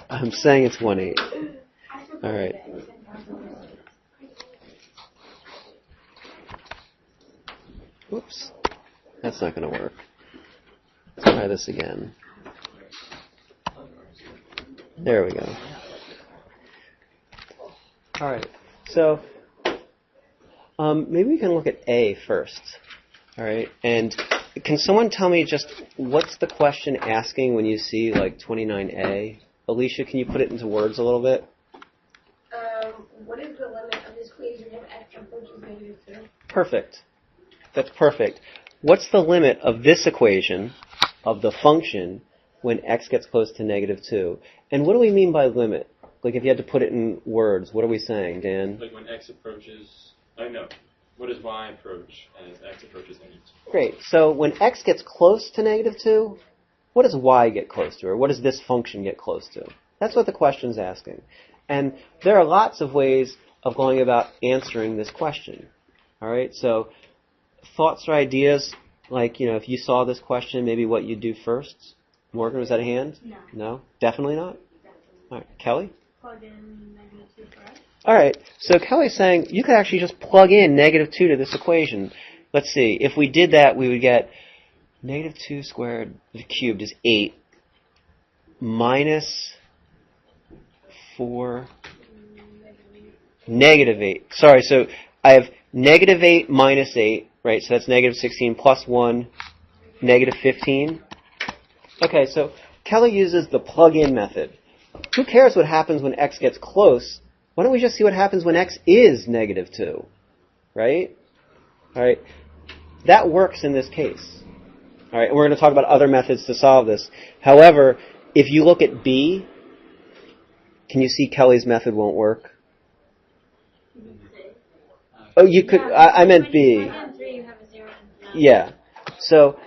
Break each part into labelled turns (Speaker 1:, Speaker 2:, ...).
Speaker 1: I'm saying it's 1/8. All right. Whoops. That's not going to work. Let's try this again. There we go. All right. So maybe we can look at A first. All right. And can someone tell me just what's the question asking when you see like 29A? Alicia, can you put it into words a little bit?
Speaker 2: What is the limit of this equation if x approaches -2?
Speaker 1: Perfect. That's perfect. What's the limit of this equation, of the function, when x gets close to -2? And what do we mean by limit? Like if you had to put it in words, what are we saying, Dan?
Speaker 3: Like when x approaches, what does y approach as x approaches -2?
Speaker 1: Great. So when x gets close to -2, what does y get close to? Or what does this function get close to? That's what the question's asking. And there are lots of ways of going about answering this question. All right? So thoughts or ideas, like, if you saw this question, maybe what you'd do first? Morgan, was that a hand?
Speaker 2: No.
Speaker 1: No? Definitely not? All right. Kelly?
Speaker 2: Plug in -2 for x.
Speaker 1: All right. So Kelly's saying you could actually just plug in -2 to this equation. Let's see. If we did that, we would get -2 squared cubed is 8 minus 4 -8. Sorry, so I have -8 minus 8, right? So that's -16 plus 1, -15. Okay, so Kelly uses the plug-in method. Who cares what happens when x gets close? Why don't we just see what happens when x is -2, right? All right, that works in this case. All right, and we're going to talk about other methods to solve this. However, if you look at B, can you see Kelly's method won't work? Oh, you could. I meant B. Yeah. So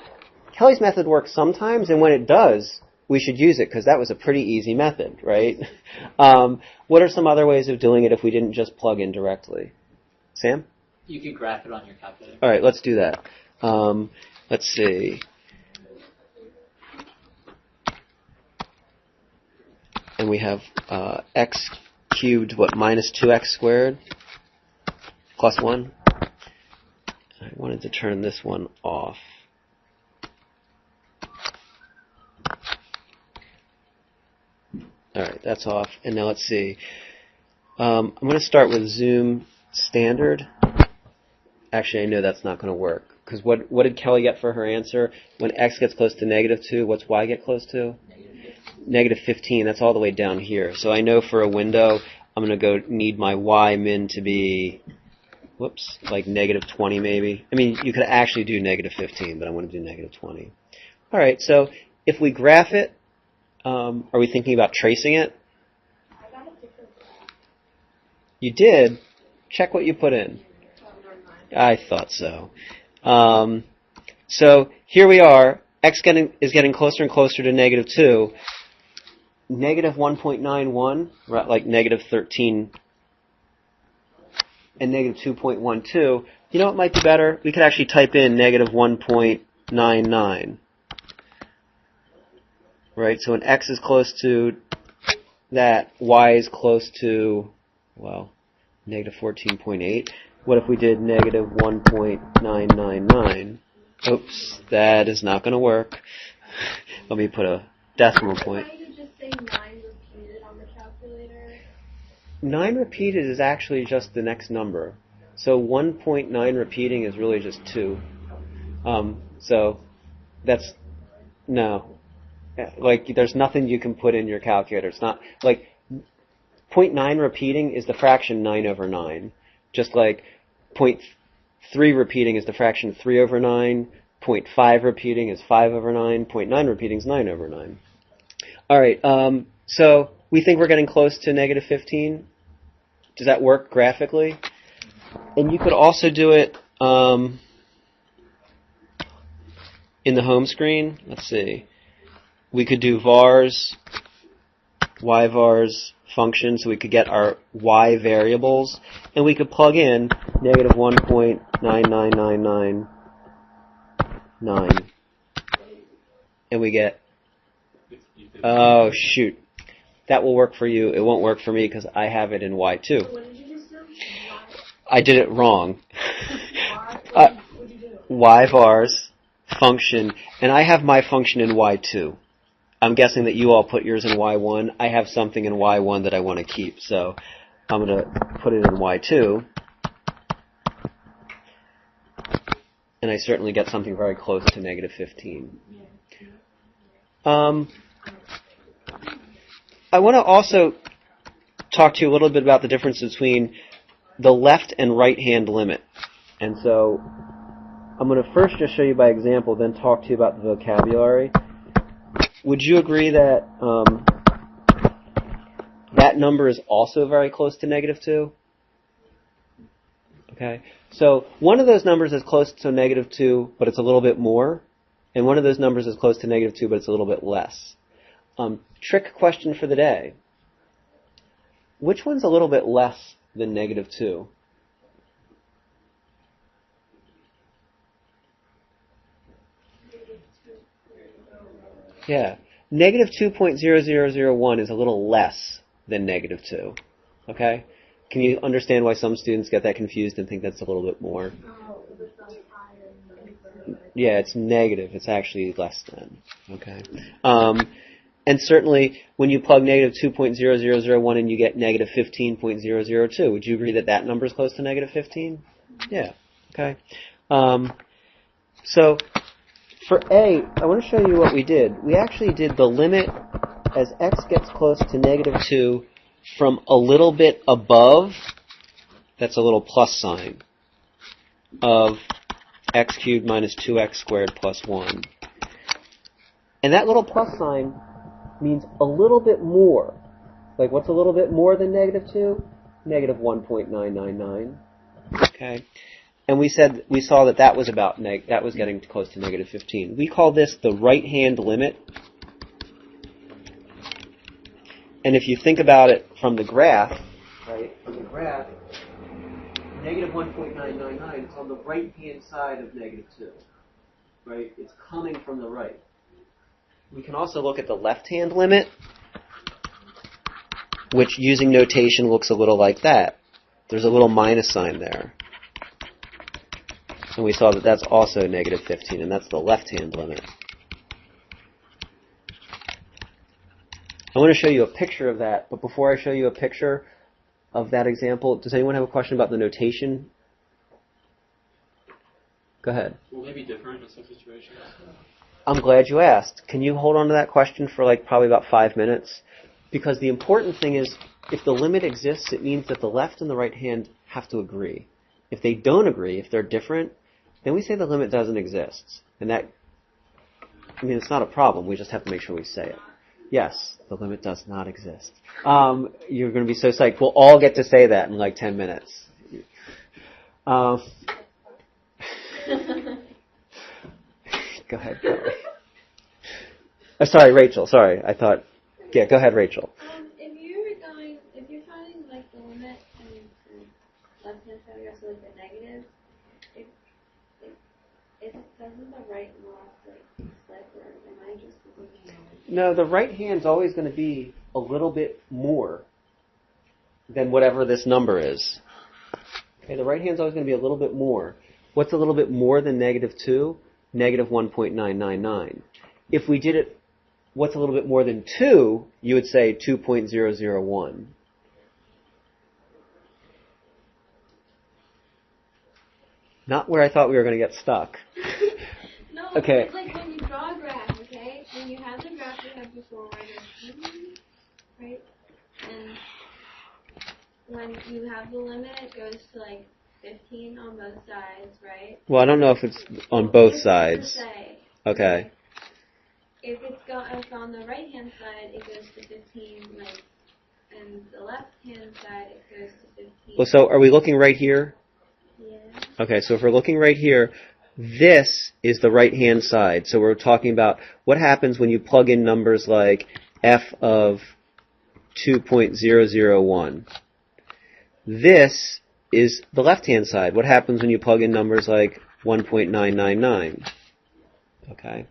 Speaker 1: Kelly's method works sometimes, and when it does, we should use it because that was a pretty easy method, right? What are some other ways of doing it if we didn't just plug in directly? Sam?
Speaker 4: You could graph it on your calculator.
Speaker 1: All right, let's do that. Let's see. And we have x cubed, minus 2x squared plus 1. I wanted to turn this one off. All right, that's off. And now let's see. I'm going to start with Zoom standard. Actually, I know that's not going to work. Because what did Kelly get for her answer? When x gets close to -2, what's y get close to? -15. That's all the way down here. So I know for a window, I'm going to need my y min to be, like -20 maybe. I mean, you could actually do -15, but I want to do -20. All right, so if we graph it, are we thinking about tracing it?
Speaker 2: I got a different graph.
Speaker 1: You did? Check what you put in. I thought so. So here we are. X is getting closer and closer to -2. -1.91, right, like -13, and -2.12. You know what might be better? We could actually type in -1.99. Right, so when x is close to that, y is close to, -14.8. What if we did -1.999? Oops, that is not going to work. Let me put a decimal point.
Speaker 2: Why did you just say 9 repeated on the calculator?
Speaker 1: 9 repeated is actually just the next number. So 1.9 repeating is really just 2. So that's, no. Like, there's nothing you can put in your calculator. It's not, like, 0.9 repeating is the fraction 9 over 9. Just like 0.3 repeating is the fraction 3 over 9. 0.5 repeating is 5 over 9. 0.9 repeating is 9 over 9. All right, so we think we're getting close to -15. Does that work graphically? And you could also do it in the home screen. Let's see. We could do vars, yvars function, so we could get our y variables, and we could plug in -1.99999, and we get, oh shoot, that will work for you. It won't work for me because I have it in y2.
Speaker 2: What did you just do?
Speaker 1: I did it wrong.
Speaker 2: What did you do?
Speaker 1: Y vars function, and I have my function in y2. I'm guessing that you all put yours in y1. I have something in y1 that I want to keep, so I'm going to put it in y2. And I certainly get something very close to negative 15. I want to also talk to you a little bit about the difference between the left and right hand limit. And so I'm going to first just show you by example, then talk to you about the vocabulary. Would you agree that that number is also very close to negative 2? Okay, so one of those numbers is close to negative 2, but it's a little bit more. And one of those numbers is close to negative 2, but it's a little bit less. Trick question for the day. Which one's a little bit less than negative 2? Yeah. Negative 2.0001 is a little less than negative 2. Okay? Can you understand why some students get that confused and think that's a little bit more? Yeah, it's negative. It's actually less than. Okay. And certainly, when you plug negative 2.0001 and you get negative 15.002, would you agree that that number is close to negative 15? Yeah. Okay. So, for A, I want to show you what we did. We actually did the limit as x gets close to negative 2 from a little bit above, that's a little plus sign, of x cubed minus 2x squared plus 1. And that little plus sign means a little bit more. Like, what's a little bit more than negative 2? Negative 1.999. Okay. And we saw that was about that was getting close to negative 15. We call this the right-hand limit. And if you think about it from the graph, right, from the graph, negative 1.999 is on the right-hand side of negative 2. Right? It's coming from the right. We can also look at the left-hand limit, which using notation looks a little like that. There's a little minus sign there. And we saw that that's also negative 15, and that's the left-hand limit. I want to show you a picture of that, but before I show you a picture of that example, does anyone have a question about the notation? Go ahead.
Speaker 3: Will they be different in some situations?
Speaker 1: I'm glad you asked. Can you hold on to that question for probably about 5 minutes? Because the important thing is, if the limit exists, it means that the left and the right hand have to agree. If they don't agree, if they're different, then we say the limit doesn't exist. And that, it's not a problem. We just have to make sure we say it. Yes, the limit does not exist. You're going to be so psyched. We'll all get to say that in 10 minutes. Go ahead, Kelly. Oh, sorry, Rachel. Sorry, I thought. Yeah, go ahead, Rachel.
Speaker 5: If you're finding the limit and left hand side, you also look at negative. If doesn't the right and left slip, or am I just looking at it?
Speaker 1: No, the right hand's always going to be a little bit more than whatever this number is. Okay, the right hand's always going to be a little bit more. What's a little bit more than negative 2? Negative 1.999. If we did it, what's a little bit more than 2, you would say 2.001. Not where I thought we were going to get stuck.
Speaker 2: No,
Speaker 1: Okay.
Speaker 2: it's like when you draw a graph, okay? When you have the graph you had before, right? And when you have the limit, it goes to 15 on both sides, right?
Speaker 1: Well, I don't know if it's on both
Speaker 2: It's
Speaker 1: sides.
Speaker 2: to say,
Speaker 1: Okay.
Speaker 2: if it's on the right hand side, it goes to 15, and the left hand side, it goes to 15.
Speaker 1: Well, so are we looking right here?
Speaker 2: Yeah.
Speaker 1: Okay, so if we're looking right here, this is the right-hand side. So we're talking about what happens when you plug in numbers like f of 2.001. This is the left-hand side. What happens when you plug in numbers like 1.999? Okay.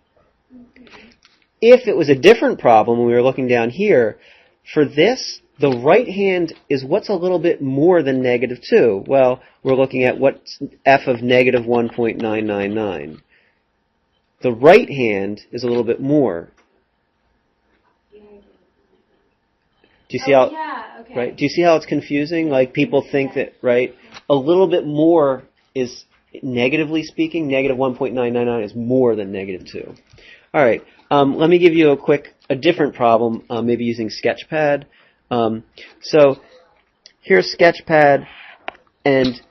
Speaker 1: If it was a different problem when we were looking down here, for this, the right hand is what's a little bit more than negative 2. Well, we're looking at what's f of negative 1.999. The right hand is a little bit more. Do you see how?
Speaker 2: Yeah, okay.
Speaker 1: Right? Do you see how it's confusing? Like people think that, right? A little bit more is, negatively speaking, negative 1.999 is more than negative 2. All right. Let me give you a different problem, maybe using Sketchpad. So here's Sketchpad, and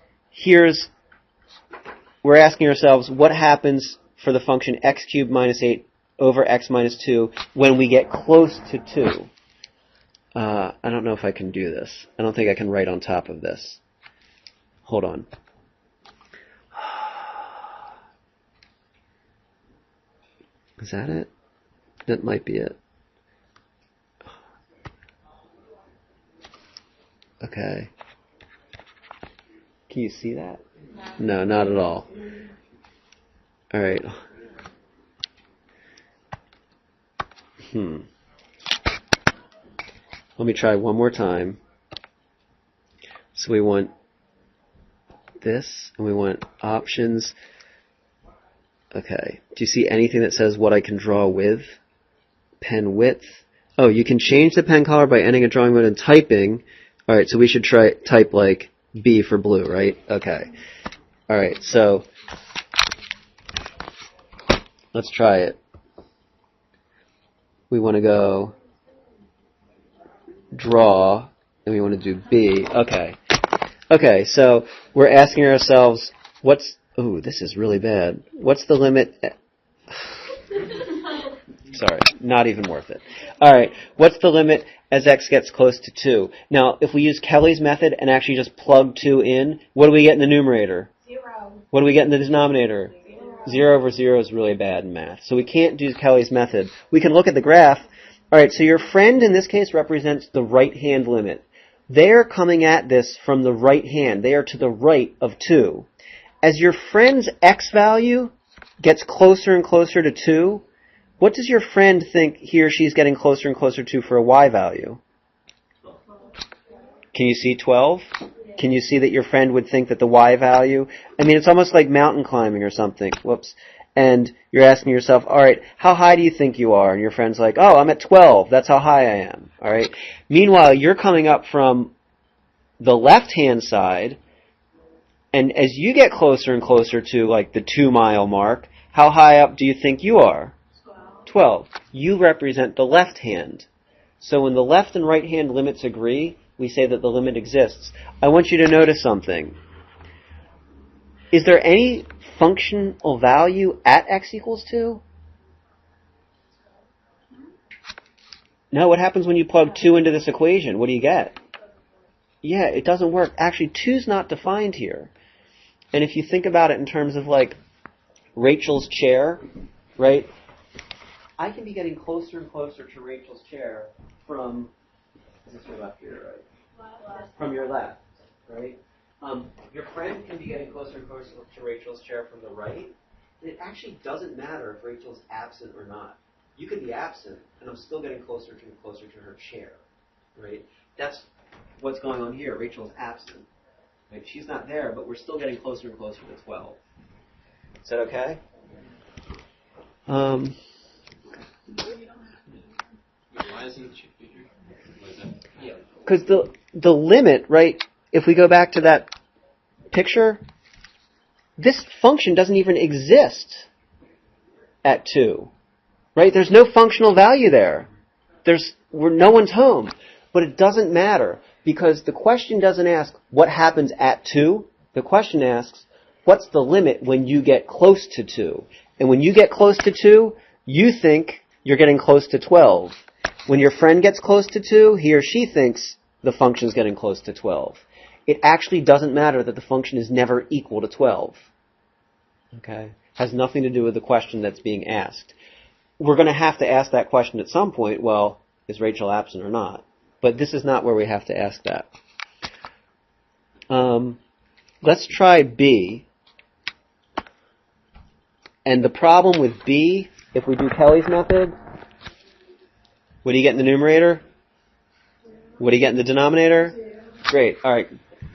Speaker 1: we're asking ourselves what happens for the function x cubed minus 8 over x minus 2 when we get close to 2. I don't know if I can do this. I don't think I can write on top of this. Hold on. Is that it? That might be it. Okay. Can you see that? No, not at all. All right. Let me try one more time. So we want this, and we want options. Okay. Do you see anything that says what I can draw with? Pen width. Oh, you can change the pen color by ending a drawing mode and typing. All right, so we should type like B for blue, right? Okay. All right, so let's try it. We want to go draw, and we want to do B. Okay. Okay, so we're asking ourselves, ooh, this is really bad. What's the limit? Sorry, not even worth it. All right, what's the limit as x gets close to 2? Now, if we use Kelly's method and actually just plug 2 in, what do we get in the numerator?
Speaker 2: 0.
Speaker 1: What do we get in the denominator? 0 over 0 is really bad in math. So we can't do Kelly's method. We can look at the graph. All right, so your friend in this case represents the right-hand limit. They're coming at this from the right hand. They are to the right of 2. As your friend's x value gets closer and closer to 2, what does your friend think he or she's getting closer and closer to for a y value? Can you see 12? Can you see that your friend would think that the y value, I mean, it's almost like mountain climbing or something. Whoops. And you're asking yourself, all right, how high do you think you are? And your friend's like, oh, I'm at 12. That's how high I am. All right. Meanwhile, you're coming up from the left-hand side, and as you get closer and closer to like the 2-mile mark, how high up do you think you are? 12. You represent the left hand. So when the left and right hand limits agree, we say that the limit exists. I want you to notice something. Is there any functional value at x equals 2? No, what happens when you plug 2 into this equation? What do you get? Yeah, it doesn't work. Actually, 2's not defined here. And if you think about it in terms of like Rachel's chair, right? I can be getting closer and closer to Rachel's chair from, is this your left or your right? From your left, right? Your friend can be getting closer and closer to Rachel's chair from the right. And it actually doesn't matter if Rachel's absent or not. You could be absent, and I'm still getting closer to her chair, right? That's what's going on here. Rachel's absent. Right? She's not there, but we're still getting closer and closer to 12. Is that okay?
Speaker 3: Why isn't it here? What is that?
Speaker 1: Because the limit, right, if we go back to that picture, this function doesn't even exist at 2. Right? There's no functional value there. No one's home. But it doesn't matter, because the question doesn't ask what happens at 2. The question asks, what's the limit when you get close to 2? And when you get close to 2, you think you're getting close to 12. When your friend gets close to 2, he or she thinks the function's getting close to 12. It actually doesn't matter that the function is never equal to 12. Okay? Has nothing to do with the question that's being asked. We're going to have to ask that question at some point, well, is Rachel absent or not? But this is not where we have to ask that. Let's try B. And the problem with B, if we do Kelly's method, what do you get in the numerator? What do you get in the denominator? Great. All right.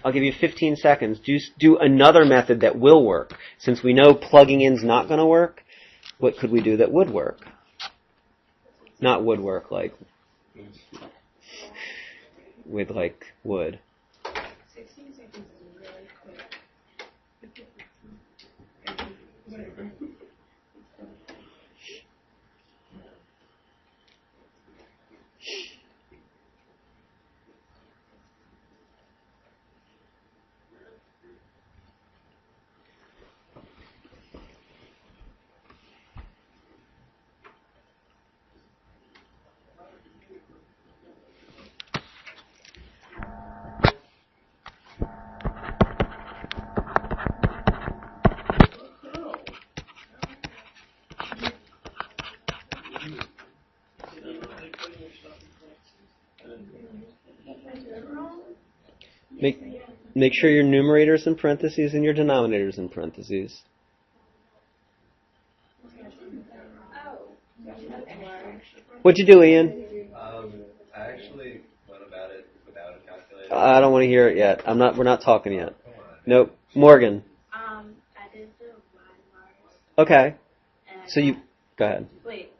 Speaker 1: I'll give you 15 seconds. Do another method that will work. Since we know plugging in's not going to work, what could we do that would work? Not would work, like with like wood.
Speaker 5: 16 seconds is really quick.
Speaker 1: Make sure your numerator's in parentheses and your denominator's in parentheses. What'd you do, Ian?
Speaker 6: I actually went about it without a calculator.
Speaker 1: I don't want to hear it yet. We're not talking yet. Nope. Morgan.
Speaker 5: I did the y bars.
Speaker 1: Okay.
Speaker 5: And
Speaker 1: So you go ahead.
Speaker 5: wait,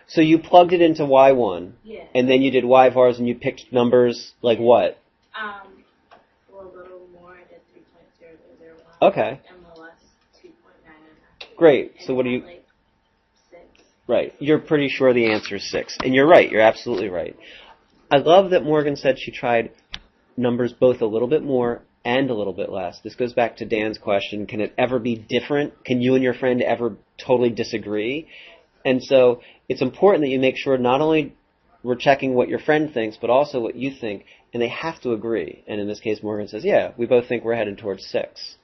Speaker 1: So you plugged it into Y1,
Speaker 5: yeah.
Speaker 1: and then you did Y vars, and you picked numbers like what?
Speaker 5: Well, a little more. I did 3.0001.
Speaker 1: Okay.
Speaker 5: MLS 2.9.
Speaker 1: Great. So what do you?
Speaker 5: Like 6.
Speaker 1: Right. You're pretty sure the answer is 6. And you're right. You're absolutely right. I love that Morgan said she tried numbers both a little bit more and a little bit less. This goes back to Dan's question, can it ever be different? Can you and your friend ever totally disagree? And so it's important that you make sure not only we're checking what your friend thinks, but also what you think, and they have to agree. And in this case, Morgan says, yeah, we both think we're headed towards 6.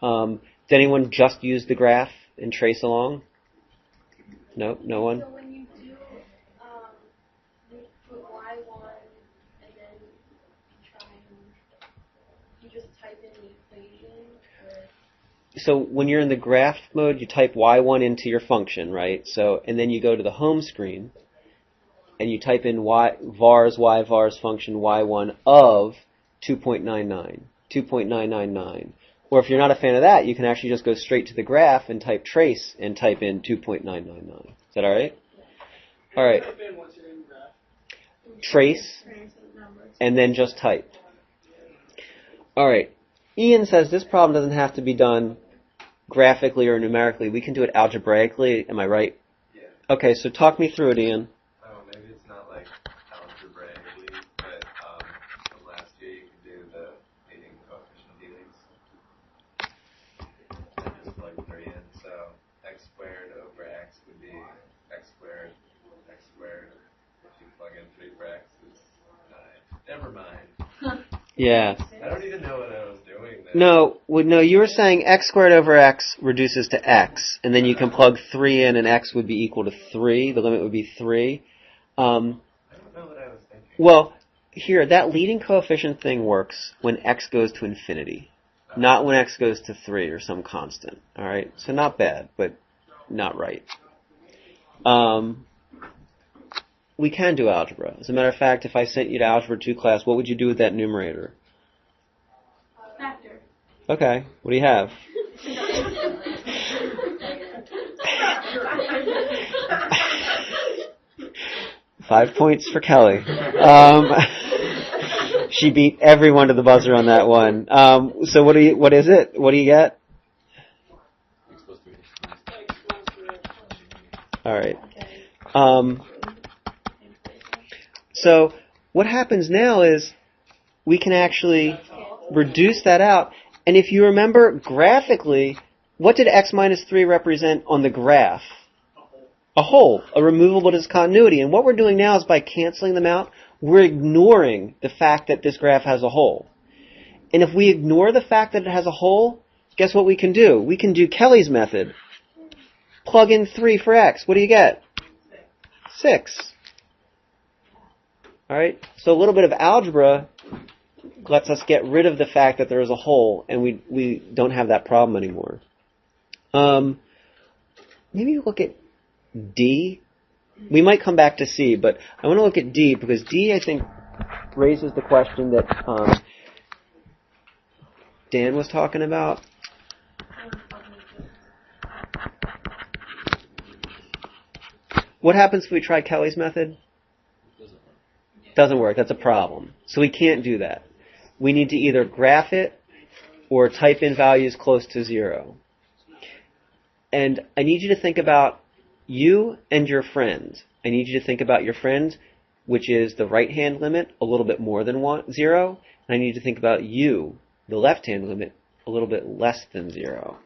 Speaker 1: Did anyone just use the graph and trace along? No? No one?
Speaker 2: So when you do, you put y1 and then you try and you just type in the equation, or
Speaker 1: So when you're in the graph mode, you type y1 into your function, right? So, and then you go to the home screen, and you type in y vars function y1 of 2.99, 2.999. Or if you're not a fan of that, you can actually just go straight to the graph and type trace and type in 2.999. Is that all right? All right. Trace, and then just type. All right. Ian says this problem doesn't have to be done graphically or numerically. We can do it algebraically. Am I right?
Speaker 6: Yeah.
Speaker 1: Okay, so talk me through it, Ian.
Speaker 6: Oh, maybe it's not like algebraically, but from last year you could do the leading coefficient dealings. And just plug 3 in, so x squared over x would be x squared. If you plug in 3 for x, it's 9. Never mind.
Speaker 1: Yeah.
Speaker 6: I don't even know what I was doing there.
Speaker 1: No, you were saying x squared over x reduces to x, and then you can plug 3 in, and x would be equal to 3. The limit would be 3.
Speaker 6: I don't know what I was thinking.
Speaker 1: Well, here, that leading coefficient thing works when x goes to infinity, not when x goes to 3 or some constant. All right? So not bad, but not right. We can do algebra. As a matter of fact, if I sent you to Algebra 2 class, what would you do with that numerator?
Speaker 2: factor.
Speaker 1: Okay, what do you have? Five points for Kelly. She beat everyone to the buzzer on that one. So what is it? What do you get? All right. So what happens now is we can actually reduce that out. And if you remember graphically, what did x minus 3 represent on the graph? A hole, a removable discontinuity. And what we're doing now is by canceling them out, we're ignoring the fact that this graph has a hole. And if we ignore the fact that it has a hole, guess what we can do? We can do Kelly's method. Plug in 3 for x. What do you get? 6. All right? So a little bit of algebra lets us get rid of the fact that there is a hole, and we don't have that problem anymore. Maybe look at D. We might come back to C, but I want to look at D, because D, I think, raises the question that Dan was talking about. What happens if we try Kelly's method? Doesn't work. That's a problem. So we can't do that. We need to either graph it or type in values close to 0. And I need you to think about you and your friend. I need you to think about your friend, which is the right-hand limit, a little bit more than 0. And I need you to think about you, the left-hand limit, a little bit less than 0.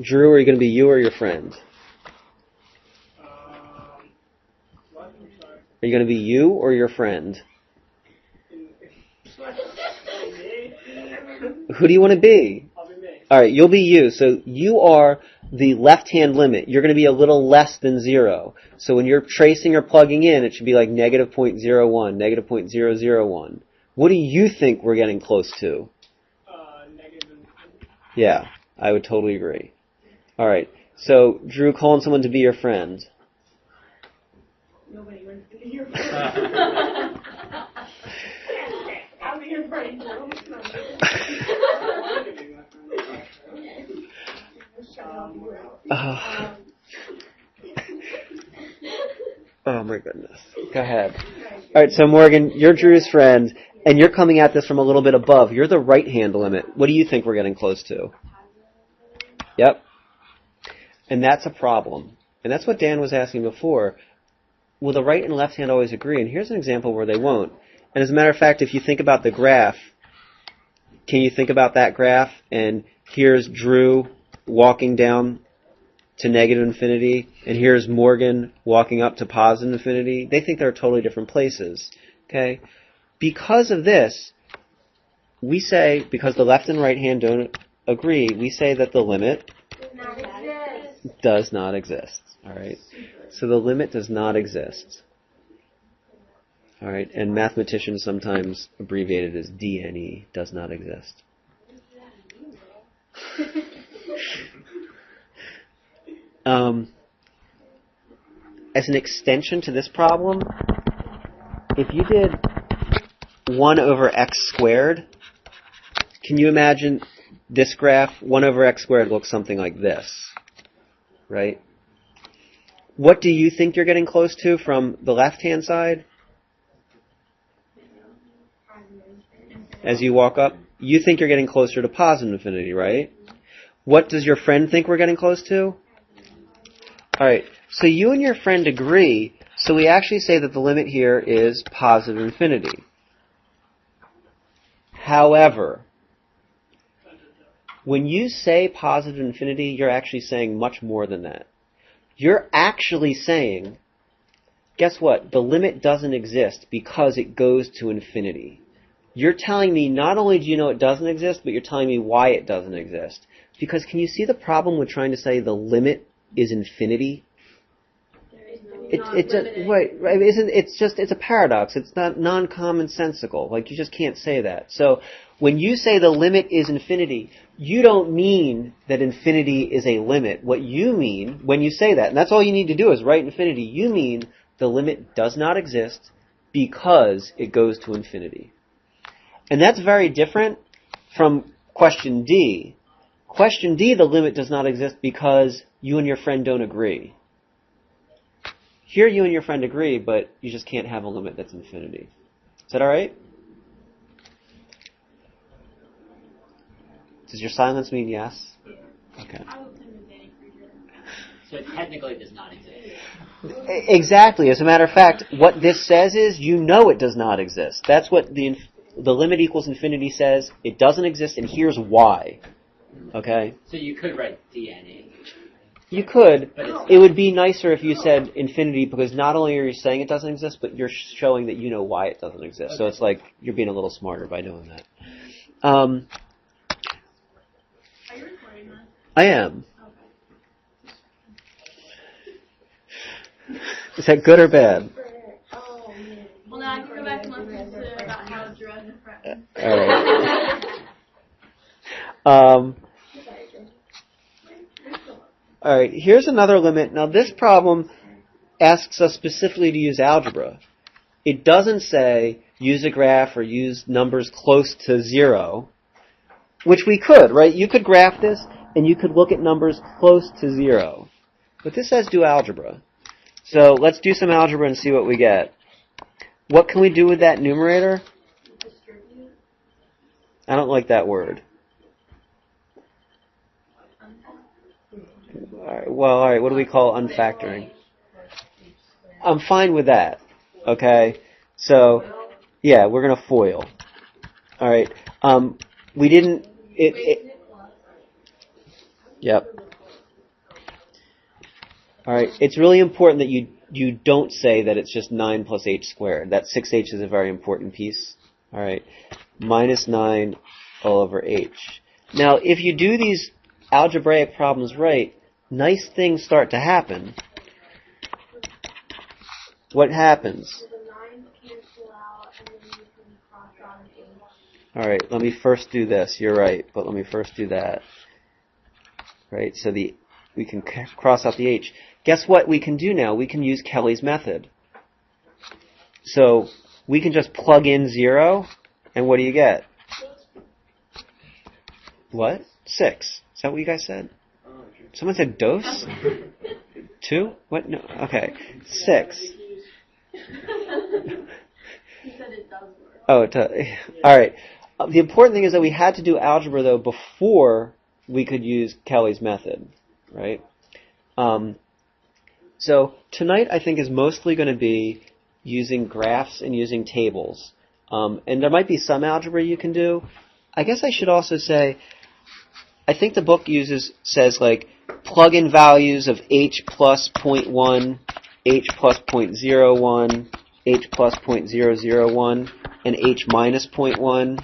Speaker 1: Drew, are you going to be you or your friend? Are you going to be you or your friend? Who do you want to be?
Speaker 7: I'll be me.
Speaker 1: All right, you'll be you. So you are the left-hand limit. You're going to be a little less than 0. So when you're tracing or plugging in, it should be like negative 0.01, negative 0.001. What do you think we're getting close to?
Speaker 7: Negative.
Speaker 1: Yeah, I would totally agree. All right. So, Drew, calling someone to be your friend.
Speaker 7: Nobody wants to be your friend. I'll be your friend, Joe.
Speaker 1: Oh my goodness. Go ahead. All right, so Morgan, you're Drew's friend, and you're coming at this from a little bit above. You're the right-hand limit. What do you think we're getting close to? Yep. And that's a problem. And that's what Dan was asking before. Will the right and left hand always agree? And here's an example where they won't. And as a matter of fact, if you think about the graph, can you think about that graph? And here's Drew walking down to negative infinity, and here's Morgan walking up to positive infinity. They think they're totally different places. Okay? Because of this, we say, because the left and right hand don't agree, we say that the limit does not exist. All right? So the limit does not exist. All right? And mathematicians sometimes abbreviate it as DNE, does not exist. As an extension to this problem, if you did 1 over x squared, can you imagine this graph? 1 over x squared looks something like this, right? What do you think you're getting close to from the left-hand side? As you walk up, you think you're getting closer to positive infinity, right? What does your friend think we're getting close to? All right, so you and your friend agree, so we actually say that the limit here is positive infinity. However, when you say positive infinity, you're actually saying much more than that. You're actually saying, guess what? The limit doesn't exist because it goes to infinity. You're telling me not only do you know it doesn't exist, but you're telling me why it doesn't exist. Because can you see the problem with trying to say the limit is infinity? It's a paradox. It's not non-commonsensical. Like, you just can't say that. So when you say the limit is infinity, you don't mean that infinity is a limit. What you mean when you say that, and that's all you need to do is write infinity, you mean the limit does not exist because it goes to infinity. And that's very different from question D. Question D, the limit does not exist because you and your friend don't agree. Here you and your friend agree, but you just can't have a limit that's infinity. Is that all right? Does your silence mean yes? Okay.
Speaker 4: So it technically does not exist.
Speaker 1: Exactly. As a matter of fact, what this says is you know it does not exist. That's what the limit equals infinity says. It doesn't exist, and here's why. Okay?
Speaker 4: So you could write DNE.
Speaker 1: You could. It would be nicer if you said infinity, because not only are you saying it doesn't exist, but you're showing that you know why it doesn't exist. Okay. So it's like you're being a little smarter by doing that.
Speaker 7: Are you recording that?
Speaker 1: I am.
Speaker 7: Okay.
Speaker 1: Is that good or bad?
Speaker 2: Well, now I can go back to my sister about how to draw different.
Speaker 1: All right. All right. Here's another limit. Now, this problem asks us specifically to use algebra. It doesn't say use a graph or use numbers close to 0, which we could, right? You could graph this, and you could look at numbers close to 0. But this says do algebra. So let's do some algebra and see what we get. What can we do with that numerator? I don't like that word. All right, what do we call unfactoring? I'm fine with that. Okay? So, yeah, we're going to FOIL. All right. We didn't... Yep. All right. It's really important that you don't say that it's just 9 plus h squared. That 6h is a very important piece. All right. Minus 9 all over h. Now, if you do these algebraic problems right, nice things start to happen. What happens? All right, let me first do this. You're right, but let me first do that. Right, so we can cross out the h. Guess what we can do now? We can use Kelly's method. So we can just plug in 0, and what do you get? What? 6. Is that what you guys said? Someone said dose? 2? What? No. Okay. 6.
Speaker 2: He said it does work.
Speaker 1: Oh, it does. All right. The important thing is that we had to do algebra, though, before we could use Kelly's method, right? So tonight, I think, is mostly going to be using graphs and using tables. And there might be some algebra you can do. I guess I should also say, I think the book says like, plug in values of h plus 0.1, h plus 0.01, h plus 0.001, and h minus 0.1,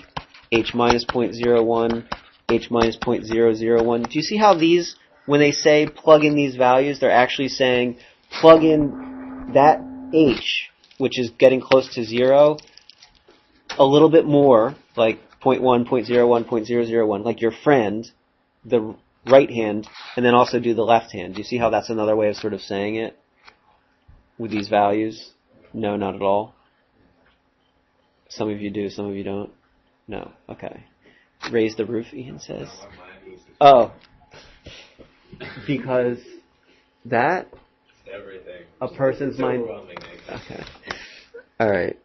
Speaker 1: h minus 0.01, h minus 0.001. Do you see how these, when they say plug in these values, they're actually saying plug in that h, which is getting close to 0, a little bit more, like 0.1, 0.01, 0.001, like your friend, the right hand, and then also do the left hand. Do you see how that's another way of sort of saying it with these values? No, not at all. Some of you do, some of you don't. No, okay. Raise the roof, Ian says. Oh, because that
Speaker 6: Everything.
Speaker 1: a person's mind.
Speaker 6: Overwhelming.
Speaker 1: Okay. All right.